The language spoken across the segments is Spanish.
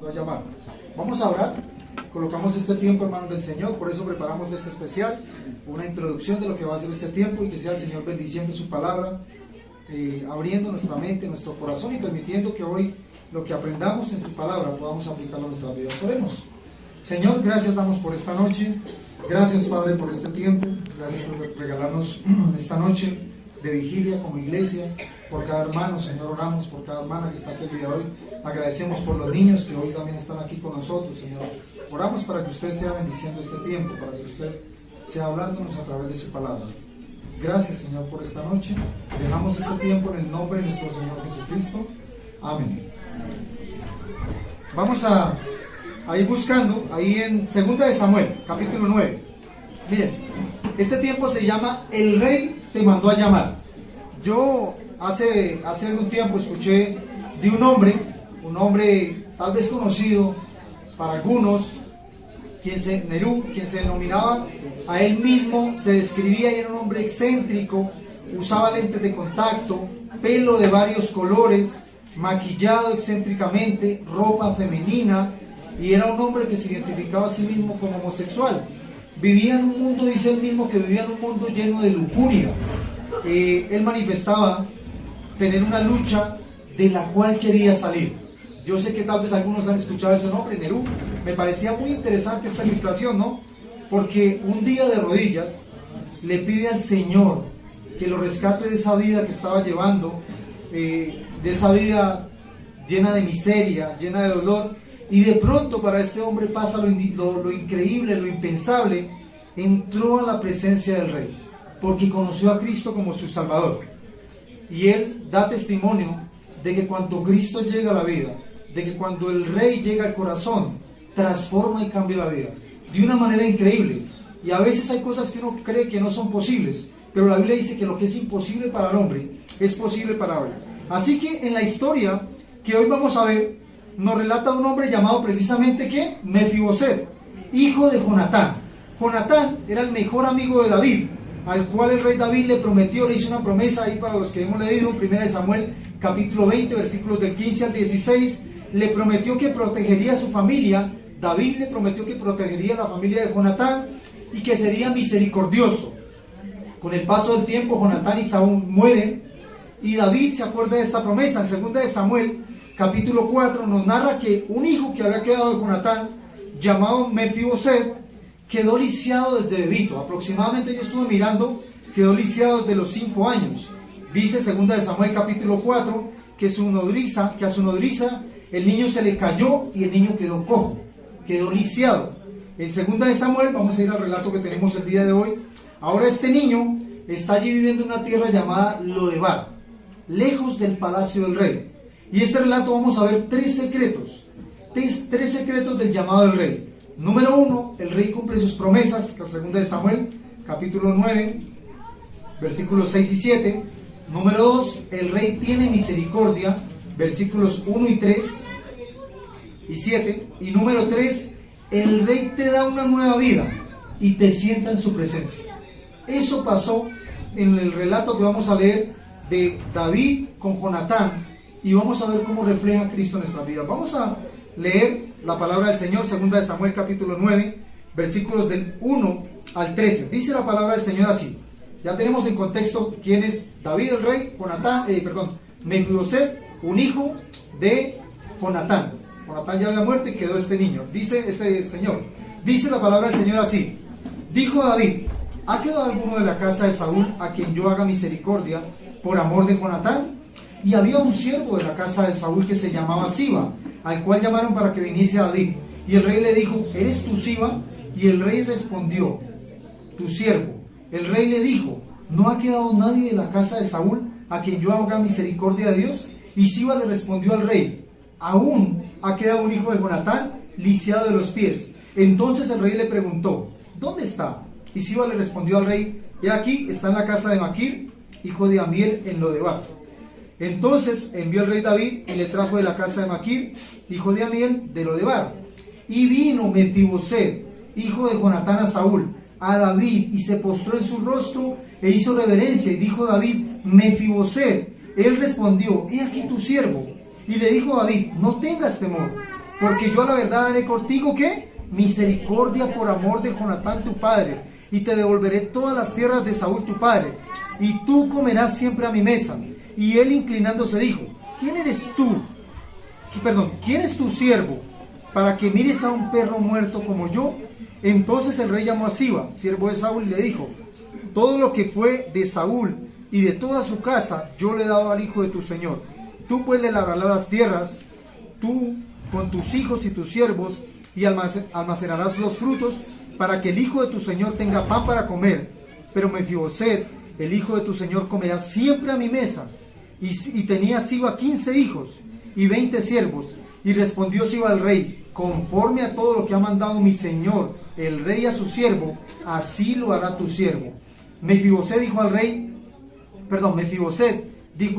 va a llamar. Vamos a orar, colocamos este tiempo en manos del Señor, por eso preparamos este especial, una introducción de lo que va a ser este tiempo y que sea el Señor bendiciendo su palabra, abriendo nuestra mente, nuestro corazón y permitiendo que hoy lo que aprendamos en su palabra podamos aplicarlo a nuestras vidas. Oremos. Señor, gracias damos por esta noche, gracias Padre por este tiempo, gracias por regalarnos esta noche de vigilia como iglesia, por cada hermano, Señor, oramos por cada hermana que está aquí el día de hoy, agradecemos por los niños que hoy también están aquí con nosotros, Señor, oramos para que usted sea bendiciendo este tiempo, para que usted sea hablándonos a través de su palabra. Gracias, Señor, por esta noche, dejamos este tiempo en el nombre de nuestro Señor Jesucristo, amén. Vamos a ir buscando, ahí en 2 de Samuel, capítulo 9, miren, este tiempo se llama El Rey te mandó a llamar. Yo hace algún tiempo escuché de un hombre tal vez conocido para algunos, Nerú, quien se denominaba a él mismo, se describía y era un hombre excéntrico, usaba lentes de contacto, pelo de varios colores, maquillado excéntricamente, ropa femenina, y era un hombre que se identificaba a sí mismo como homosexual. Vivía en un mundo, dice él mismo, que vivía en un mundo lleno de lujuria. Él manifestaba tener una lucha de la cual quería salir. Yo sé que tal vez algunos han escuchado ese nombre, Nerú. Me parecía muy interesante esta ilustración, ¿no? Porque un día de rodillas le pide al Señor que lo rescate de esa vida que estaba llevando, de esa vida llena de miseria, llena de dolor. Y de pronto para este hombre pasa lo increíble, lo impensable. Entró a la presencia del Rey, porque conoció a Cristo como su Salvador. Y él da testimonio de que cuando Cristo llega a la vida, de que cuando el Rey llega al corazón, transforma y cambia la vida de una manera increíble. Y a veces hay cosas que uno cree que no son posibles, pero la Biblia dice que lo que es imposible para el hombre es posible para hoy. Así que en la historia que hoy vamos a ver, nos relata un hombre llamado precisamente ¿qué? Mefiboset, hijo de Jonatán. Jonatán era el mejor amigo de David, al cual el rey David le prometió, le hizo una promesa ahí para los que hemos leído en 1 de Samuel, capítulo 20, versículos del 15 al 16, le prometió que protegería a su familia. David le prometió que protegería a la familia de Jonatán y que sería misericordioso. Con el paso del tiempo, Jonatán y Saúl mueren y David se acuerda de esta promesa. En 2 de Samuel, capítulo 4, nos narra que un hijo que había quedado de Jonatán, llamado Mefiboset, quedó lisiado desde bebito. Aproximadamente, yo estuve mirando, quedó lisiado desde los 5 años. Dice 2 de Samuel, capítulo 4, que a su nodriza el niño se le cayó y el niño quedó cojo, quedó lisiado. En 2 de Samuel, vamos a ir al relato que tenemos el día de hoy. Ahora este niño está allí viviendo en una tierra llamada Lodebar, lejos del palacio del rey. Y este relato vamos a ver tres secretos del llamado del rey. Número 1, el rey cumple sus promesas, la 2 de Samuel, capítulo 9, versículos 6 y 7. Número 2, el rey tiene misericordia, versículos 1 y 3 y 7. Y número 3, el rey te da una nueva vida y te sienta en su presencia. Eso pasó en el relato que vamos a leer de David con Jonatán, y vamos a ver cómo refleja a Cristo en nuestras vidas. Vamos a leer la palabra del Señor, 2 de Samuel capítulo 9, versículos del 1 al 13. Dice la palabra del Señor así. Ya tenemos en contexto quién es David el rey, Mefiboset, un hijo de Jonatán. Jonatán ya había muerto y quedó este niño. Dice este señor, dice la palabra del Señor así. Dijo David: ¿ha quedado alguno de la casa de Saúl a quien yo haga misericordia por amor de Jonatán? Y había un siervo de la casa de Saúl que se llamaba Siba, al cual llamaron para que viniese a David. Y el rey le dijo: ¿eres tú Siba? Y el rey respondió: tu siervo. El rey le dijo: ¿no ha quedado nadie de la casa de Saúl a quien yo haga misericordia de Dios? Y Siba le respondió al rey: aún ha quedado un hijo de Jonatán, lisiado de los pies. Entonces el rey le preguntó: ¿dónde está? Y Siba le respondió al rey: he aquí, está en la casa de Maquir, hijo de Amiel, en Lodebar. Entonces envió el rey David y le trajo de la casa de Maquir, hijo de Amiel, de Lodebar. Y vino Mefiboset, hijo de Jonatán, a Saúl, a David, y se postró en su rostro e hizo reverencia. Y dijo David: Mefiboset. Él respondió: he aquí tu siervo. Y le dijo David: no tengas temor, Porque yo a la verdad haré contigo, ¿qué? Misericordia por amor de Jonatán tu padre, y te devolveré todas las tierras de Saúl tu padre, y tú comerás siempre a mi mesa. Y él inclinándose dijo, ¿quién eres tú? ¿Quién es tu siervo para que mires a un perro muerto como yo? Entonces el rey llamó a Siba, siervo de Saúl, y le dijo, todo lo que fue de Saúl y de toda su casa yo le he dado al hijo de tu señor. Tú pues le labrarás las tierras, tú con tus hijos y tus siervos, y almacenarás los frutos para que el hijo de tu señor tenga pan para comer. Pero Mefiboset, el hijo de tu señor, comerá siempre a mi mesa. Y tenía Siba 15 hijos y 20 siervos. Y respondió Siba al rey, conforme a todo lo que ha mandado mi señor, el rey a su siervo, así lo hará tu siervo. Mefiboset dijo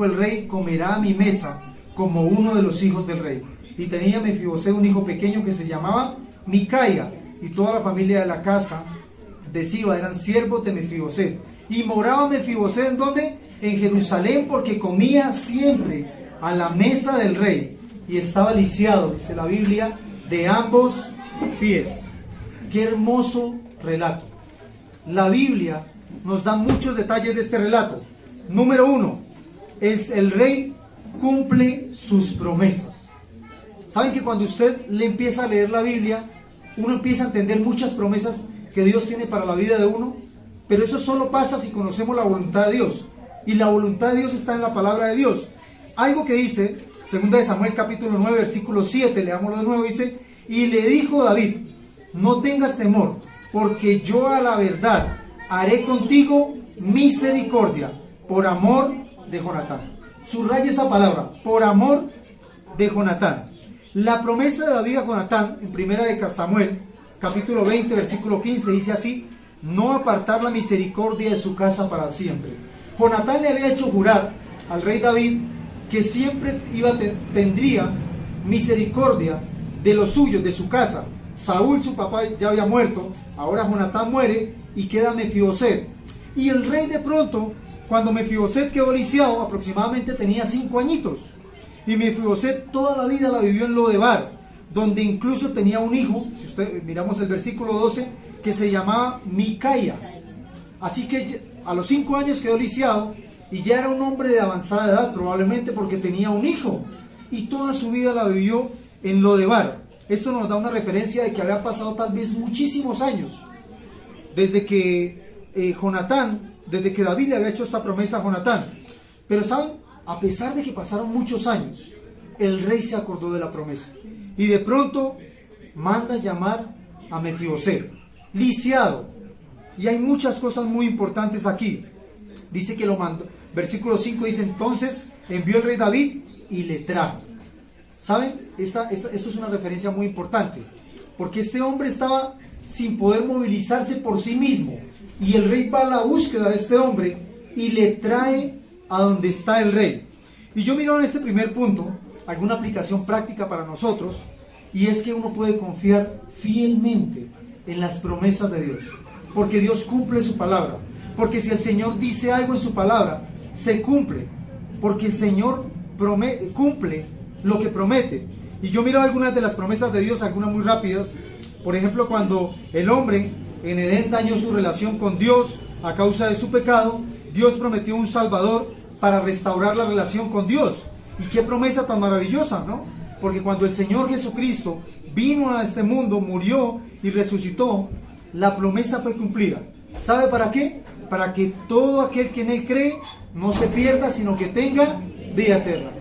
el rey, comerá a mi mesa como uno de los hijos del rey. Y tenía Mefiboset un hijo pequeño que se llamaba Micaía, y toda la familia de la casa de Siba eran siervos de Mefiboset. Y moraba Mefiboset, ¿en dónde? En Jerusalén, porque comía siempre a la mesa del rey, y estaba lisiado, dice la Biblia, de ambos pies. Qué hermoso relato. La Biblia nos da muchos detalles de este relato. Número 1, el rey cumple sus promesas. Saben que cuando usted le empieza a leer la Biblia, uno empieza a entender muchas promesas que Dios tiene para la vida de uno, pero eso solo pasa si conocemos la voluntad de Dios, y la voluntad de Dios está en la palabra de Dios. Algo que dice, 2 Samuel capítulo 9, versículo 7, leámoslo de nuevo, dice, y le dijo David, no tengas temor, porque yo a la verdad haré contigo misericordia, por amor de Jonatán. Subraya esa palabra, por amor de Jonatán. La promesa de David a Jonatán, en 1 Samuel, capítulo 20, versículo 15, dice así, no apartar la misericordia de su casa para siempre. Jonatán le había hecho jurar al rey David que siempre tendría misericordia de los suyos, de su casa. Saúl, su papá, ya había muerto, ahora Jonatán muere y queda Mefiboset. Y el rey de pronto, cuando Mefiboset quedó lisiado, aproximadamente tenía 5 añitos. Y Mefiboset toda la vida la vivió en Lodebar, donde incluso tenía un hijo, si usted miramos el versículo 12, que se llamaba Micaía. Así que a los 5 años quedó lisiado y ya era un hombre de avanzada edad, probablemente porque tenía un hijo. Y toda su vida la vivió en Lodebar. Esto nos da una referencia de que había pasado tal vez muchísimos años desde que desde que David le había hecho esta promesa a Jonatán. Pero saben, a pesar de que pasaron muchos años, el rey se acordó de la promesa y de pronto manda llamar a Mefiboset, lisiado. Y hay muchas cosas muy importantes aquí. Dice que lo mandó, versículo 5 dice, entonces envió el rey David y le trajo. ¿Saben? Esto es una referencia muy importante, porque este hombre estaba sin poder movilizarse por sí mismo, y el rey va a la búsqueda de este hombre y le trae a donde está el rey. Y yo miro en este primer punto alguna aplicación práctica para nosotros, y es que uno puede confiar fielmente en las promesas de Dios, porque Dios cumple su palabra, porque si el Señor dice algo en su palabra, se cumple, porque el Señor cumple lo que promete. Y yo miro algunas de las promesas de Dios, algunas muy rápidas. Por ejemplo, cuando el hombre en Edén dañó su relación con Dios a causa de su pecado, Dios prometió un Salvador para restaurar la relación con Dios. Y qué promesa tan maravillosa, ¿no? Porque cuando el Señor Jesucristo vino a este mundo, murió y resucitó, la promesa fue cumplida. ¿Sabe para qué? Para que todo aquel que en Él cree no se pierda, sino que tenga vida eterna.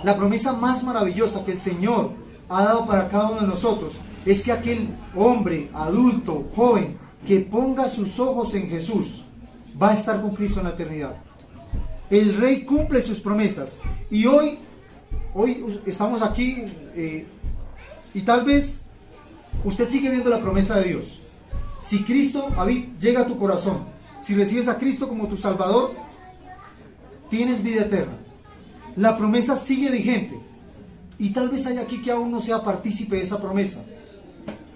La promesa más maravillosa que el Señor ha dado para cada uno de nosotros es que aquel hombre, adulto, joven, que ponga sus ojos en Jesús, va a estar con Cristo en la eternidad. El Rey cumple sus promesas. Y hoy estamos aquí y tal vez usted sigue viendo la promesa de Dios. Si Cristo llega a tu corazón, si recibes a Cristo como tu Salvador, tienes vida eterna. La promesa sigue vigente. Y tal vez hay aquí que aún no sea partícipe de esa promesa,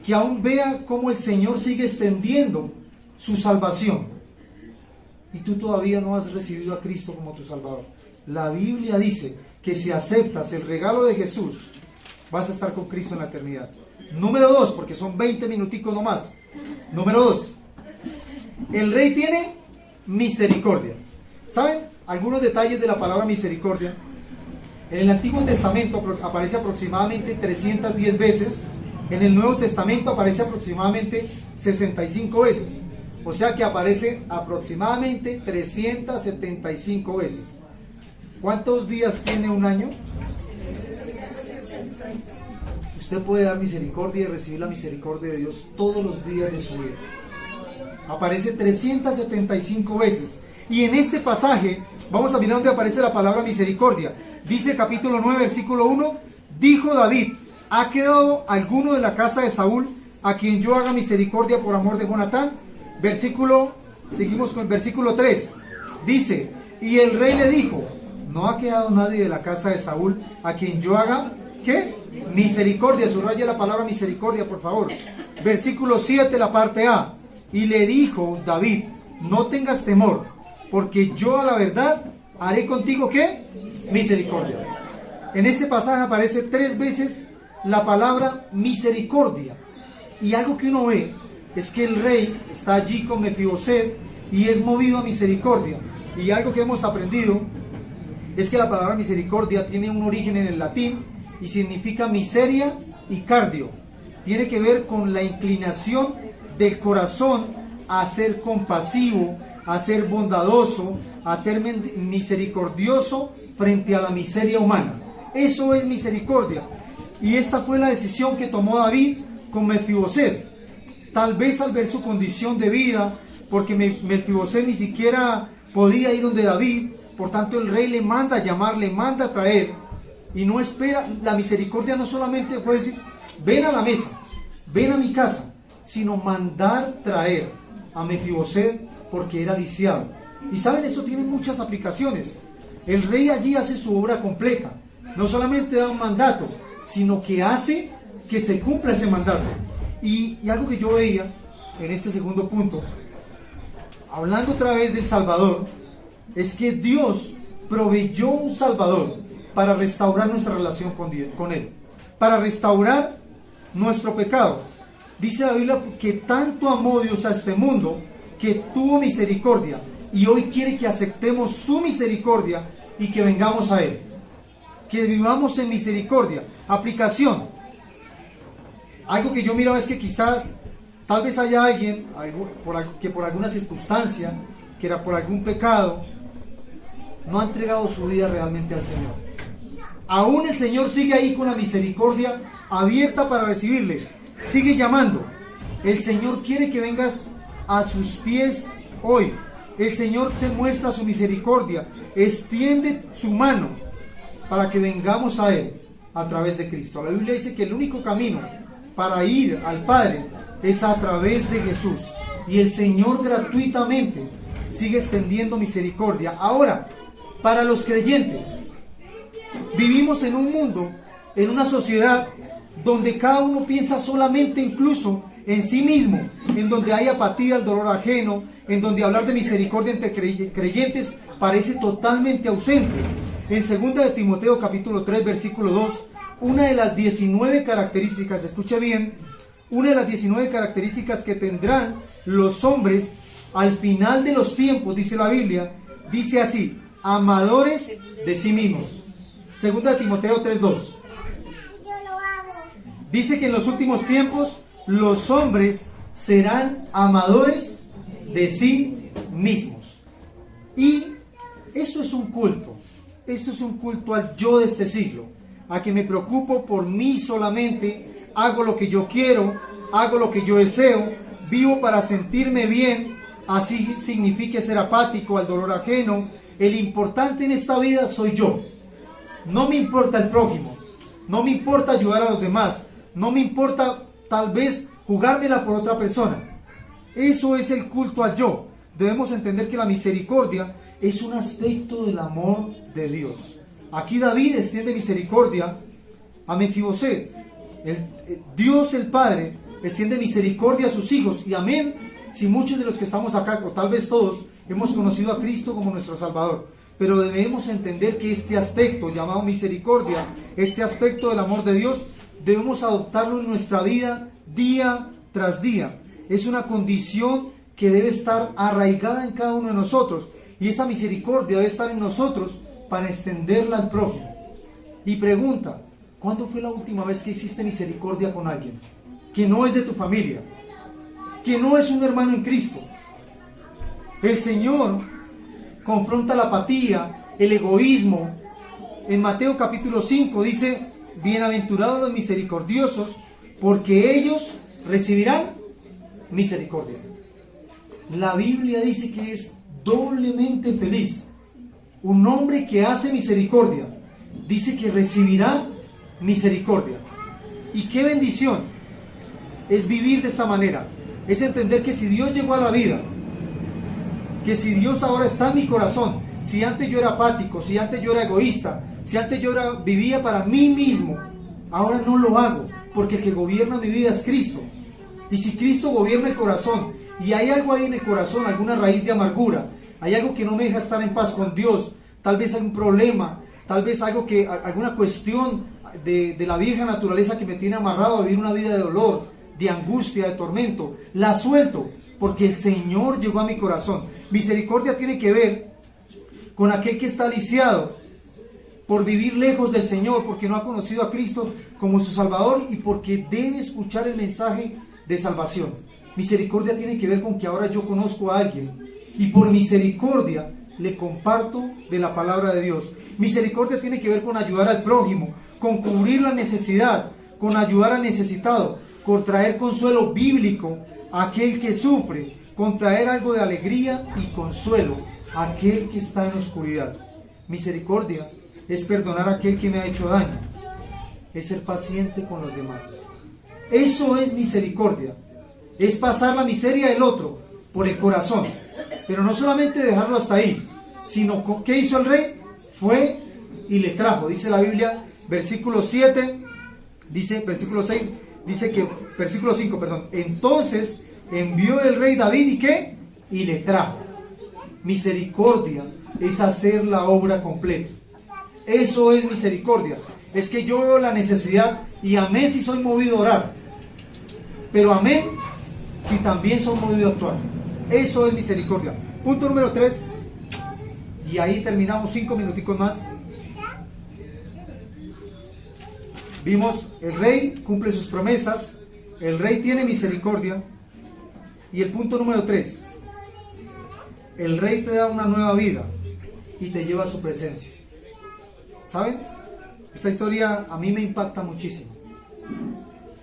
que aún vea cómo el Señor sigue extendiendo su salvación, y tú todavía no has recibido a Cristo como tu Salvador. La Biblia dice que si aceptas el regalo de Jesús, vas a estar con Cristo en la eternidad. Número 2, porque son 20 minuticos nomás. Número 2, el rey tiene misericordia. ¿Saben algunos detalles de la palabra misericordia? En el Antiguo Testamento aparece aproximadamente 310 veces. En el Nuevo Testamento aparece aproximadamente 65 veces. O sea que aparece aproximadamente 375 veces. ¿Cuántos días tiene un año? Usted puede dar misericordia y recibir la misericordia de Dios todos los días de su vida. Aparece 375 veces. Y en este pasaje, vamos a mirar dónde aparece la palabra misericordia. Dice capítulo 9, versículo 1, dijo David, ¿ha quedado alguno de la casa de Saúl a quien yo haga misericordia por amor de Jonatán? Seguimos con el versículo 3. Dice, y el rey le dijo, no ha quedado nadie de la casa de Saúl a quien yo haga, ¿qué? Misericordia. Subraya la palabra misericordia, por favor. Versículo 7, la parte A. Y le dijo David, no tengas temor, porque yo a la verdad haré contigo, ¿qué? Misericordia. En este pasaje aparece 3 veces la palabra misericordia. Y algo que uno ve es que el rey está allí con Mefiboset y es movido a misericordia. Y algo que hemos aprendido es que la palabra misericordia tiene un origen en el latín y significa miseria y cardio. Tiene que ver con la inclinación del corazón a ser compasivo, a ser bondadoso, a ser misericordioso frente a la miseria humana. Eso es misericordia. Y esta fue la decisión que tomó David con Mefiboset. Tal vez al ver su condición de vida, porque Mefiboset ni siquiera podía ir donde David, por tanto el rey le manda a llamar, le manda a traer, y no espera. La misericordia no solamente fue decir, ven a la mesa, ven a mi casa, sino mandar traer a Mefiboset porque era lisiado. Y saben, esto tiene muchas aplicaciones. El rey allí hace su obra completa. No solamente da un mandato, sino que hace que se cumpla ese mandato. Y algo que yo veía en este segundo punto, hablando otra vez del Salvador, es que Dios proveyó un Salvador para restaurar nuestra relación con Él, para restaurar nuestro pecado. Dice la Biblia que tanto amó Dios a este mundo que tuvo misericordia, y hoy quiere que aceptemos su misericordia y que vengamos a Él, que vivamos en misericordia. Aplicación. Algo que yo miraba es que quizás, tal vez haya alguien que por alguna circunstancia, que era por algún pecado, no ha entregado su vida realmente al Señor. Aún el Señor sigue ahí con la misericordia abierta para recibirle. Sigue llamando. El Señor quiere que vengas a sus pies hoy. El Señor se muestra su misericordia. Extiende su mano para que vengamos a Él a través de Cristo. La Biblia dice que el único camino para ir al Padre es a través de Jesús. Y el Señor gratuitamente sigue extendiendo misericordia. Ahora, para los creyentes, vivimos en un mundo, en una sociedad donde cada uno piensa solamente incluso en sí mismo, en donde hay apatía al dolor ajeno, en donde hablar de misericordia entre creyentes parece totalmente ausente. En 2 de Timoteo capítulo 3 versículo 2, una de las 19 características, escuche bien, una de las 19 características que tendrán los hombres al final de los tiempos, dice la Biblia, dice así: amadores de sí mismos. 2 de Timoteo 3:2. Dice que en los últimos tiempos los hombres serán amadores de sí mismos. Y esto es un culto. Esto es un culto al yo de este siglo, a que me preocupo por mí solamente, hago lo que yo quiero, hago lo que yo deseo, vivo para sentirme bien, así signifique ser apático al dolor ajeno. El importante en esta vida soy yo. No me importa el prójimo, no me importa ayudar a los demás, no me importa tal vez jugármela por otra persona. Eso es el culto al yo. Debemos entender que la misericordia es un aspecto del amor de Dios. Aquí David extiende misericordia a Mefiboset. Dios el Padre extiende misericordia a sus hijos. Y amén, si muchos de los que estamos acá, o tal vez todos, hemos conocido a Cristo como nuestro Salvador. Pero debemos entender que este aspecto llamado misericordia, este aspecto del amor de Dios, debemos adoptarlo en nuestra vida día tras día. Es una condición que debe estar arraigada en cada uno de nosotros, y esa misericordia debe estar en nosotros para extenderla al prójimo. Y pregunta, ¿cuándo fue la última vez que hiciste misericordia con alguien que no es de tu familia, que no es un hermano en Cristo? El Señor confronta la apatía, el egoísmo. En Mateo capítulo 5 dice: bienaventurados los misericordiosos, porque ellos recibirán misericordia. La Biblia dice que es doblemente feliz un hombre que hace misericordia. Dice que recibirá misericordia. Y qué bendición es vivir de esta manera. Es entender que si Dios llegó a la vida, que si Dios ahora está en mi corazón, si antes yo era apático, si antes yo era egoísta, si antes yo vivía para mí mismo, ahora no lo hago, porque el que gobierna mi vida es Cristo. Y si Cristo gobierna el corazón, y hay algo ahí en el corazón, alguna raíz de amargura, hay algo que no me deja estar en paz con Dios, tal vez hay un problema, tal vez alguna cuestión de la vieja naturaleza que me tiene amarrado a vivir una vida de dolor, de angustia, de tormento, la suelto, porque el Señor llegó a mi corazón. Misericordia tiene que ver con aquel que está lisiado por vivir lejos del Señor, porque no ha conocido a Cristo como su Salvador y porque debe escuchar el mensaje de salvación. Misericordia tiene que ver con que ahora yo conozco a alguien y por misericordia le comparto de la palabra de Dios. Misericordia tiene que ver con ayudar al prójimo, con cubrir la necesidad, con ayudar al necesitado, con traer consuelo bíblico a aquel que sufre, con traer algo de alegría y consuelo a aquel que está en oscuridad. Misericordia es perdonar a aquel que me ha hecho daño, es ser paciente con los demás. Eso es misericordia, es pasar la miseria del otro por el corazón, pero no solamente dejarlo hasta ahí, sino ¿qué hizo el rey? Fue y le trajo. Dice la Biblia, versículo 7, versículo 6, dice que, versículo 5, perdón, entonces envió el rey David y ¿qué? Y le trajo. Misericordia es hacer la obra completa. Eso es misericordia. Es que yo veo la necesidad y amén si soy movido a orar, pero amén si también soy movido a actuar. Eso es misericordia. Punto número 3, y ahí terminamos, 5 minuticos más. Vimos, el rey cumple sus promesas, el rey tiene misericordia. Y el punto número 3, el rey te da una nueva vida y te lleva a su presencia. ¿Saben? Esta historia a mí me impacta muchísimo,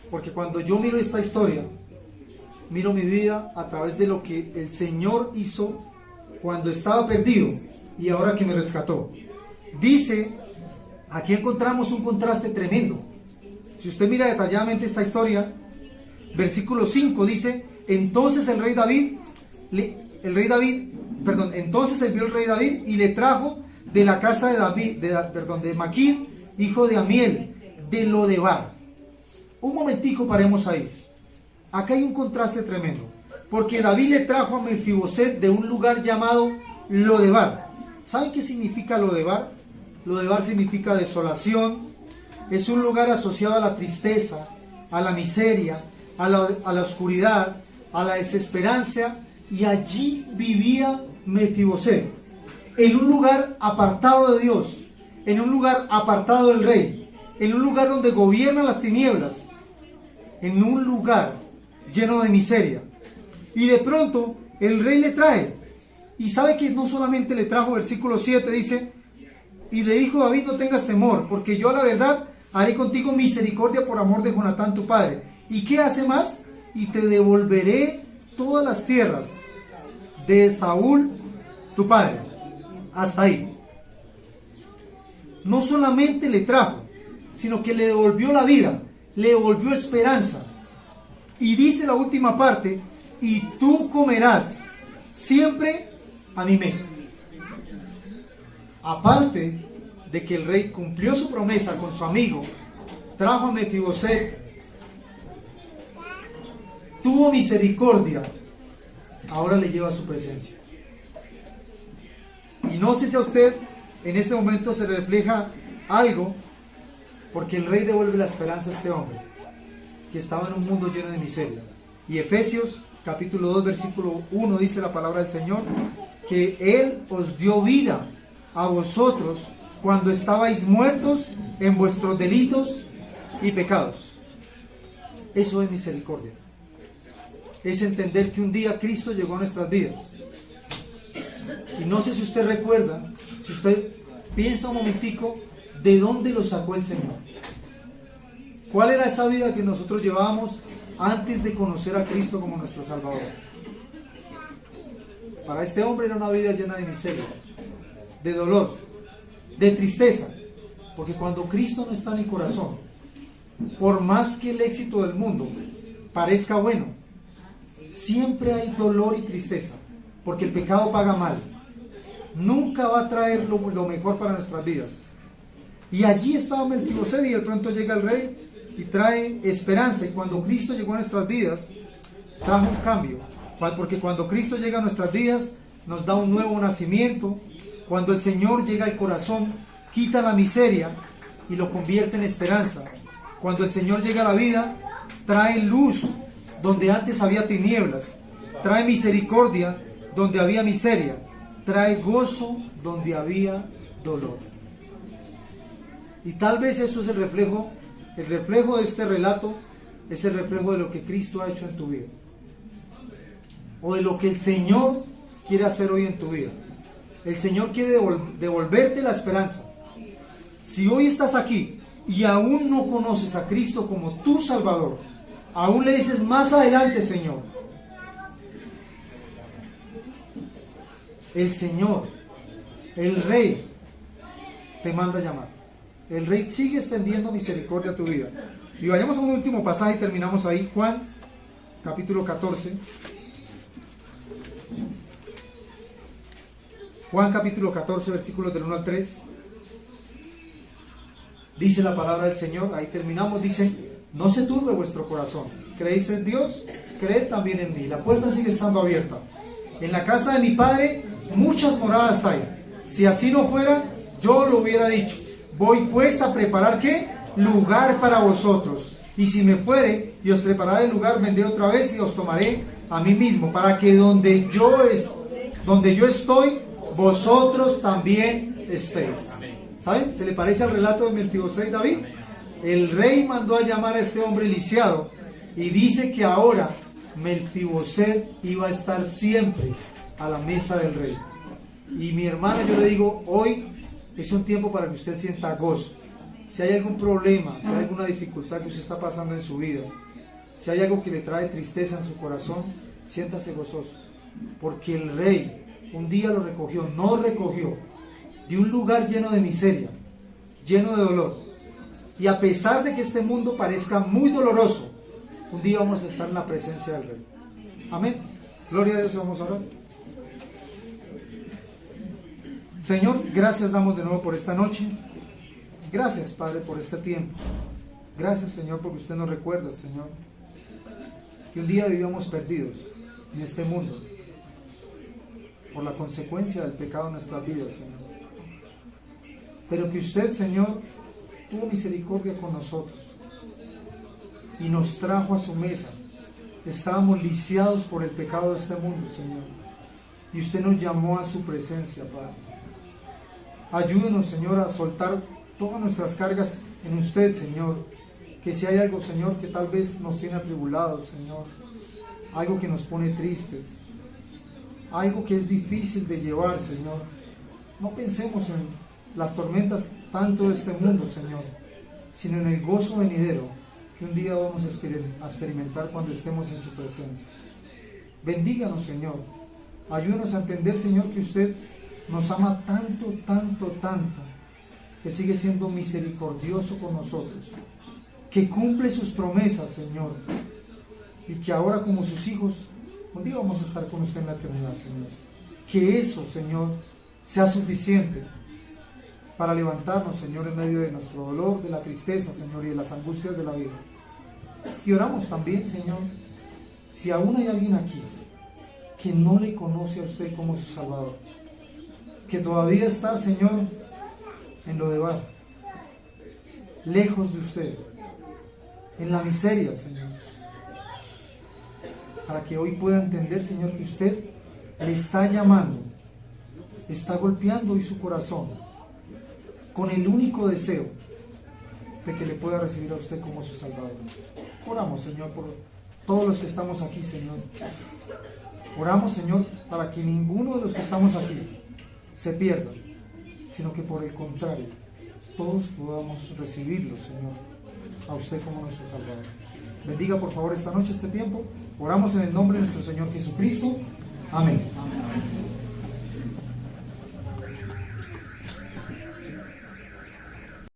porque cuando yo miro esta historia, miro mi vida a través de lo que el Señor hizo cuando estaba perdido y ahora que me rescató. Dice, aquí encontramos un contraste tremendo. Si usted mira detalladamente esta historia, versículo 5 dice: entonces envió el rey David y le trajo de la casa de Maquir, hijo de Amiel, de Lodebar. Un momentico, paremos ahí. Acá hay un contraste tremendo, porque David le trajo a Mefiboset de un lugar llamado Lodebar. ¿Saben qué significa Lodebar? Lodebar significa desolación. Es un lugar asociado a la tristeza, a la miseria, a la oscuridad, a la desesperanza, y allí vivía Mefiboset, en un lugar apartado de Dios, en un lugar apartado del rey, en un lugar donde gobiernan las tinieblas, en un lugar lleno de miseria. Y de pronto el rey le trae, y sabe que no solamente le trajo, versículo 7 dice: y le dijo David: no tengas temor, porque yo a la verdad haré contigo misericordia por amor de Jonatán tu padre. ¿Y qué hace más? Y te devolveré todas las tierras de Saúl tu padre. Hasta ahí. No solamente le trajo, sino que le devolvió la vida, le devolvió esperanza. Y dice la última parte: y tú comerás siempre a mi mesa. Aparte de que el rey cumplió su promesa con su amigo, trajo a Mefiboset, tuvo misericordia, ahora le lleva a su presencia. Y no sé si a usted en este momento se refleja algo, porque el Rey devuelve la esperanza a este hombre, que estaba en un mundo lleno de miseria. Y Efesios capítulo 2 versículo 1 dice la palabra del Señor, que Él os dio vida a vosotros cuando estabais muertos en vuestros delitos y pecados. Eso es misericordia. Es entender que un día Cristo llegó a nuestras vidas. Y no sé si usted recuerda, si usted piensa un momentico, ¿de dónde lo sacó el Señor? ¿Cuál era esa vida que nosotros llevábamos antes de conocer a Cristo como nuestro Salvador? Para este hombre era una vida llena de miseria, de dolor, de tristeza, porque cuando Cristo no está en el corazón, por más que el éxito del mundo parezca bueno, siempre hay dolor y tristeza, porque el pecado paga mal. Nunca va a traer lo mejor para nuestras vidas. Y allí estaba Melquisedec, y de pronto llega el Rey y trae esperanza. Y cuando Cristo llegó a nuestras vidas, trajo un cambio, porque cuando Cristo llega a nuestras vidas, nos da un nuevo nacimiento. Cuando el Señor llega al corazón, quita la miseria y lo convierte en esperanza. Cuando el Señor llega a la vida, trae luz donde antes había tinieblas, trae misericordia donde había miseria, trae gozo donde había dolor. Y tal vez eso es el reflejo de este relato, es el reflejo de lo que Cristo ha hecho en tu vida, o de lo que el Señor quiere hacer hoy en tu vida. El Señor quiere devolverte la esperanza. Si hoy estás aquí y aún no conoces a Cristo como tu Salvador, aún le dices más adelante, Señor, el Señor, el Rey, te manda a llamar. El Rey sigue extendiendo misericordia a tu vida. Y vayamos a un último pasaje y terminamos ahí. Juan, capítulo 14. Juan, capítulo 14, versículos del 1 al 3. Dice la palabra del Señor, ahí terminamos, dice: no se turbe vuestro corazón. ¿Creéis en Dios? Creed también en mí. La puerta sigue estando abierta. En la casa de mi Padre muchas moradas hay. Si así no fuera, yo lo hubiera dicho. Voy pues a preparar, ¿qué? Lugar para vosotros. Y si me fuere y os prepararé el lugar, vendré otra vez y os tomaré a mí mismo, para que donde yo estoy, vosotros también estéis. ¿Saben? ¿Se le parece al relato de Melquisedec y David? El rey mandó a llamar a este hombre lisiado y dice que ahora Melquisedec iba a estar siempre a la mesa del rey. Y mi hermana, yo le digo, hoy es un tiempo para que usted sienta gozo. Si hay algún problema, si hay alguna dificultad que usted está pasando en su vida, si hay algo que le trae tristeza en su corazón, siéntase gozoso, porque el rey un día lo recogió, nos recogió de un lugar lleno de miseria, lleno de dolor. Y a pesar de que este mundo parezca muy doloroso, un día vamos a estar en la presencia del Rey. Amén. Gloria a Dios. Vamos a orar. Señor, gracias damos de nuevo por esta noche. Gracias, Padre, por este tiempo. Gracias, Señor, porque usted nos recuerda, Señor, que un día vivíamos perdidos en este mundo por la consecuencia del pecado en nuestras vidas, Señor. Pero que usted, Señor, tuvo misericordia con nosotros y nos trajo a su mesa. Estábamos lisiados por el pecado de este mundo, Señor, y usted nos llamó a su presencia, Padre. Ayúdenos, Señor, a soltar todas nuestras cargas en usted, Señor. Que si hay algo, Señor, que tal vez nos tiene atribulados, Señor, algo que nos pone tristes, algo que es difícil de llevar, Señor, no pensemos en las tormentas tanto de este mundo, Señor, sino en el gozo venidero que un día vamos a experimentar cuando estemos en su presencia. Bendíganos, Señor. Ayúdanos a entender, Señor, que usted nos ama tanto, tanto, tanto, que sigue siendo misericordioso con nosotros, que cumple sus promesas, Señor, y que ahora como sus hijos, un día vamos a estar con usted en la eternidad, Señor. Que eso, Señor, sea suficiente para levantarnos, Señor, en medio de nuestro dolor, de la tristeza, Señor, y de las angustias de la vida. Y oramos también, Señor, si aún hay alguien aquí que no le conoce a usted como su Salvador, que todavía está, Señor, en lo de bar, lejos de usted, en la miseria, Señor. Para que hoy pueda entender, Señor, que usted le está llamando, está golpeando hoy su corazón con el único deseo de que le pueda recibir a usted como su Salvador. Oramos, Señor, por todos los que estamos aquí, Señor. Oramos, Señor, para que ninguno de los que estamos aquí se pierda, sino que por el contrario, todos podamos recibirlo, Señor, a usted como nuestro Salvador. Bendiga, por favor, esta noche, este tiempo. Oramos en el nombre de nuestro Señor Jesucristo. Amén. Amén.